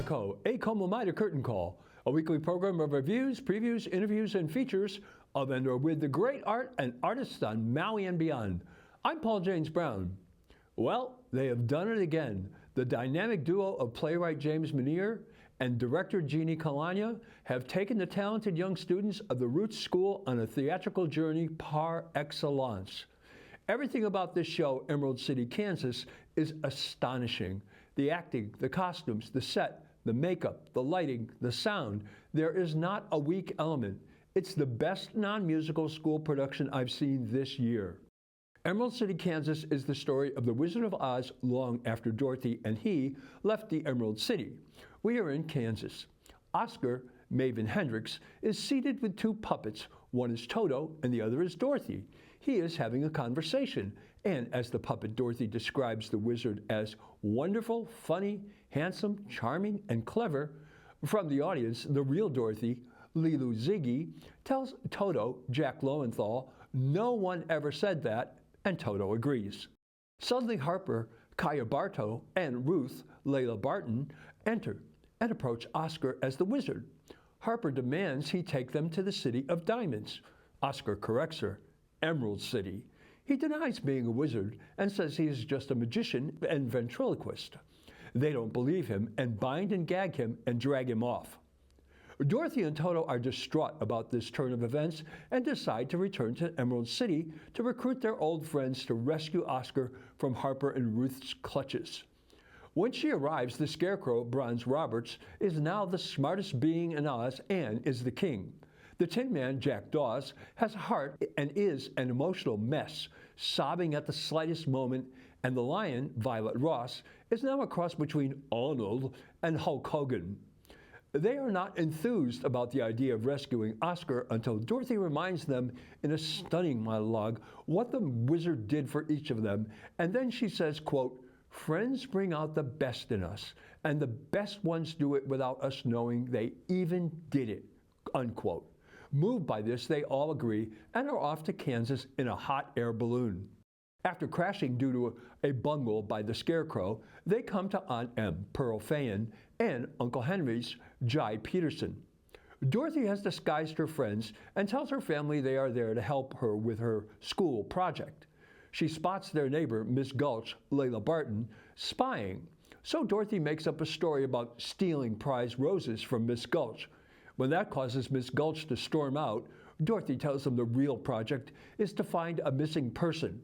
Co, a como mida curtain call, a weekly program of reviews, previews, interviews, and features of and or with the great art and artists on Maui and beyond. I'm Paul James Brown. Well, they have done it again. The dynamic duo of playwright James Manier and director Genie Calagna have taken the talented young students of the Roots School on a theatrical journey par excellence. Everything about this show, Emerald City, Kansas, is astonishing. The acting, the costumes, the set, the makeup, the lighting, the sound. There is not a weak element. It's the best non-musical school production I've seen this year. Emerald City, Kansas is the story of the Wizard of Oz long after Dorothy and he left the Emerald City. We are in Kansas. Oscar, Maven Hendricks, is seated with two puppets. One is Toto and the other is Dorothy. He is having a conversation, and as the puppet Dorothy describes the wizard as wonderful, funny, handsome, charming, and clever, from the audience, the real Dorothy, Lilu Ziggy, tells Toto, Jack Lowenthal, no one ever said that, and Toto agrees. Suddenly Harper, Kaya Bartow, and Ruth, Layla Barton, enter and approach Oscar as the wizard. Harper demands he take them to the City of Diamonds. Oscar corrects her, Emerald City. He denies being a wizard and says he is just a magician and ventriloquist. They don't believe him and bind and gag him and drag him off. Dorothy and Toto are distraught about this turn of events and decide to return to Emerald City to recruit their old friends to rescue Oscar from Harper and Ruth's clutches. When she arrives, the Scarecrow, Bronze Roberts, is now the smartest being in Oz and is the king. The Tin Man, Jack Dawes, has a heart and is an emotional mess, sobbing at the slightest moment, and the Lion, Violet Ross, is now a cross between Arnold and Hulk Hogan. They are not enthused about the idea of rescuing Oscar until Dorothy reminds them in a stunning monologue what the wizard did for each of them, and then she says, quote, "Friends bring out the best in us, and the best ones do it without us knowing they even did it," unquote. Moved by this, they all agree and are off to Kansas in a hot air balloon. After crashing due to a bungle by the Scarecrow, they come to Aunt Em, Pearl Fayen, and Uncle Henry's, Jai Peterson. Dorothy has disguised her friends and tells her family they are there to help her with her school project. She spots their neighbor, Miss Gulch, Layla Barton, spying. So Dorothy makes up a story about stealing prize roses from Miss Gulch. When that causes Miss Gulch to storm out, Dorothy tells them the real project is to find a missing person.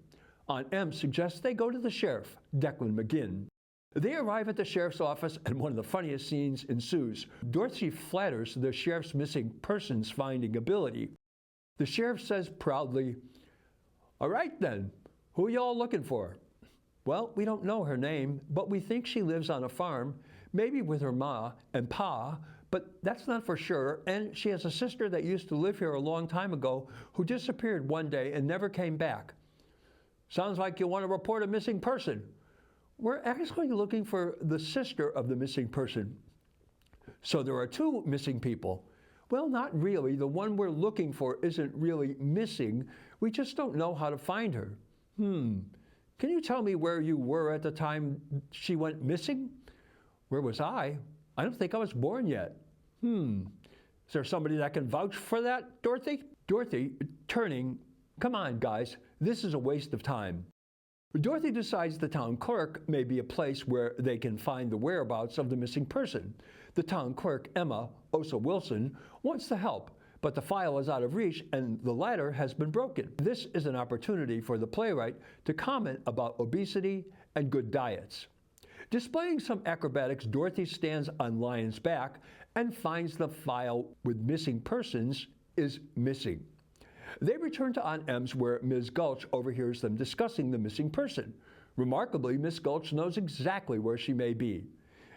Aunt Em suggests they go to the sheriff, Declan McGinn. They arrive at the sheriff's office and one of the funniest scenes ensues. Dorothy flatters the sheriff's missing persons finding ability. The sheriff says proudly, "All right then, who are y'all looking for?" "Well, we don't know her name, but we think she lives on a farm, maybe with her ma and pa, but that's not for sure, and she has a sister that used to live here a long time ago who disappeared one day and never came back." "Sounds like you want to report a missing person." "We're actually looking for the sister of the missing person." "So there are two missing people." "Well, not really. The one we're looking for isn't really missing. We just don't know how to find her." Can you tell me where you were at the time she went missing?" "Where was I? I don't think I was born yet." Is there somebody that can vouch for that, Dorothy?" Dorothy, turning, "Come on, guys, this is a waste of time." Dorothy decides the town clerk may be a place where they can find the whereabouts of the missing person. The town clerk, Emma Osa Wilson, wants to help, but the file is out of reach and the ladder has been broken. This is an opportunity for the playwright to comment about obesity and good diets. Displaying some acrobatics, Dorothy stands on Lion's back and finds the file with missing persons is missing. They return to Aunt Em's where Ms. Gulch overhears them discussing the missing person. Remarkably, Miss Gulch knows exactly where she may be.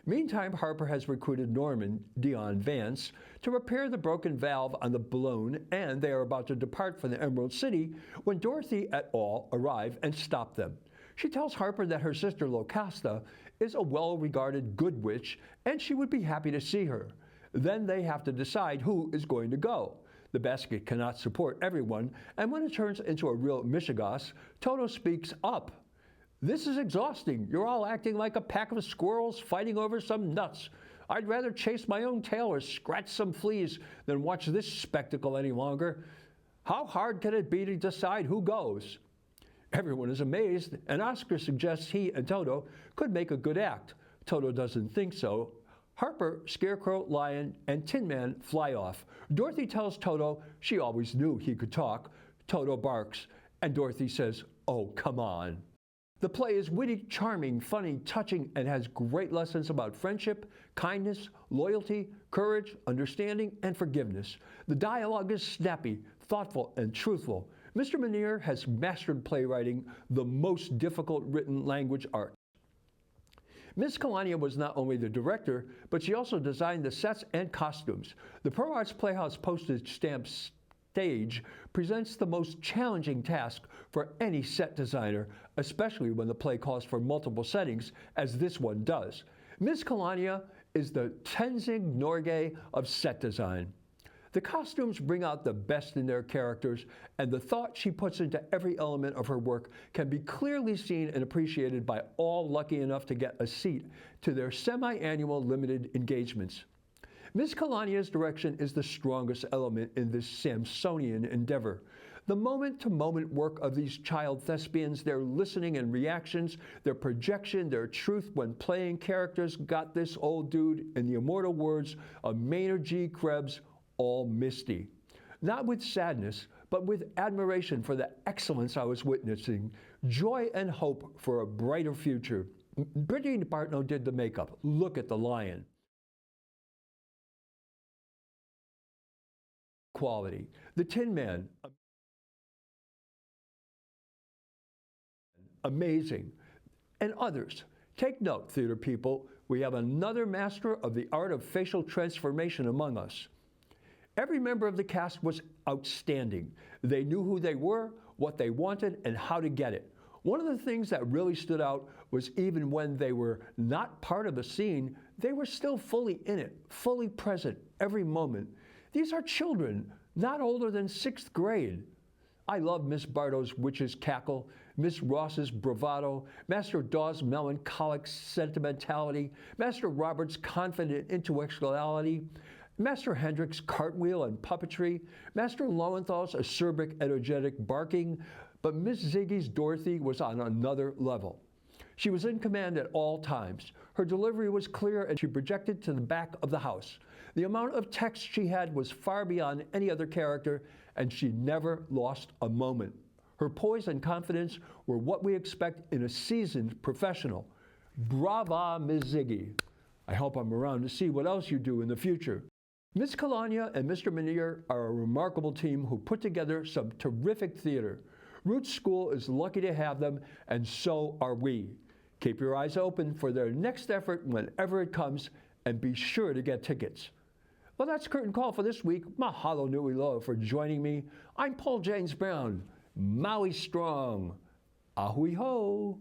Meantime, Harper has recruited Norman Dion Vance to repair the broken valve on the balloon, and they are about to depart for the Emerald City when Dorothy et al. Arrive and stop them. She tells Harper that her sister Locusta is a well-regarded good witch, and she would be happy to see her. Then they have to decide who is going to go. The basket cannot support everyone, and when it turns into a real mishigas, Toto speaks up. "This is exhausting. You're all acting like a pack of squirrels fighting over some nuts. I'd rather chase my own tail or scratch some fleas than watch this spectacle any longer. How hard can it be to decide who goes? Everyone is amazed, and Oscar suggests he and Toto could make a good act. Toto doesn't think so. Harper, Scarecrow, Lion, and Tin Man fly off. Dorothy tells Toto she always knew he could talk. Toto barks, and Dorothy says, "Oh, come on." The play is witty, charming, funny, touching, and has great lessons about friendship, kindness, loyalty, courage, understanding, and forgiveness. The dialogue is snappy, thoughtful, and truthful. Mr. Menier has mastered playwriting, the most difficult written language art. Ms. Calagna was not only the director, but she also designed the sets and costumes. The Pro Arts Playhouse postage stamp stage presents the most challenging task for any set designer, especially when the play calls for multiple settings, as this one does. Ms. Calagna is the Tenzing Norgay of set design. The costumes bring out the best in their characters, and the thought she puts into every element of her work can be clearly seen and appreciated by all lucky enough to get a seat to their semi-annual limited engagements. Ms. Calagna's direction is the strongest element in this Samsonian endeavor. The moment-to-moment work of these child thespians, their listening and reactions, their projection, their truth when playing characters got this old dude, in the immortal words of Maynard G. Krebs, all misty. Not with sadness, but with admiration for the excellence I was witnessing, joy and hope for a brighter future. Brittany Bartnow did the makeup. Look at the lion. Quality. The Tin Man. Amazing. And others. Take note, theater people, we have another master of the art of facial transformation among us. Every member of the cast was outstanding. They knew who they were, what they wanted, and how to get it. One of the things that really stood out was even when they were not part of the scene, they were still fully in it, fully present every moment. These are children, not older than 6th grade. I love Miss Bartow's witch's cackle, Miss Ross's bravado, Master Dawes' melancholic sentimentality, Master Robert's confident intellectuality, Master Hendrick's cartwheel and puppetry, Master Lowenthal's acerbic, energetic barking, but Miss Ziggy's Dorothy was on another level. She was in command at all times. Her delivery was clear and she projected to the back of the house. The amount of text she had was far beyond any other character, and she never lost a moment. Her poise and confidence were what we expect in a seasoned professional. Brava, Miss Ziggy. I hope I'm around to see what else you do in the future. Ms. Calagna and Mr. Menier are a remarkable team who put together some terrific theater. Roots School is lucky to have them, and so are we. Keep your eyes open for their next effort whenever it comes, and be sure to get tickets. Well, that's Curtain Call for this week. Mahalo nui loa for joining me. I'm Paul James Brown. Maui strong. Ahui ho.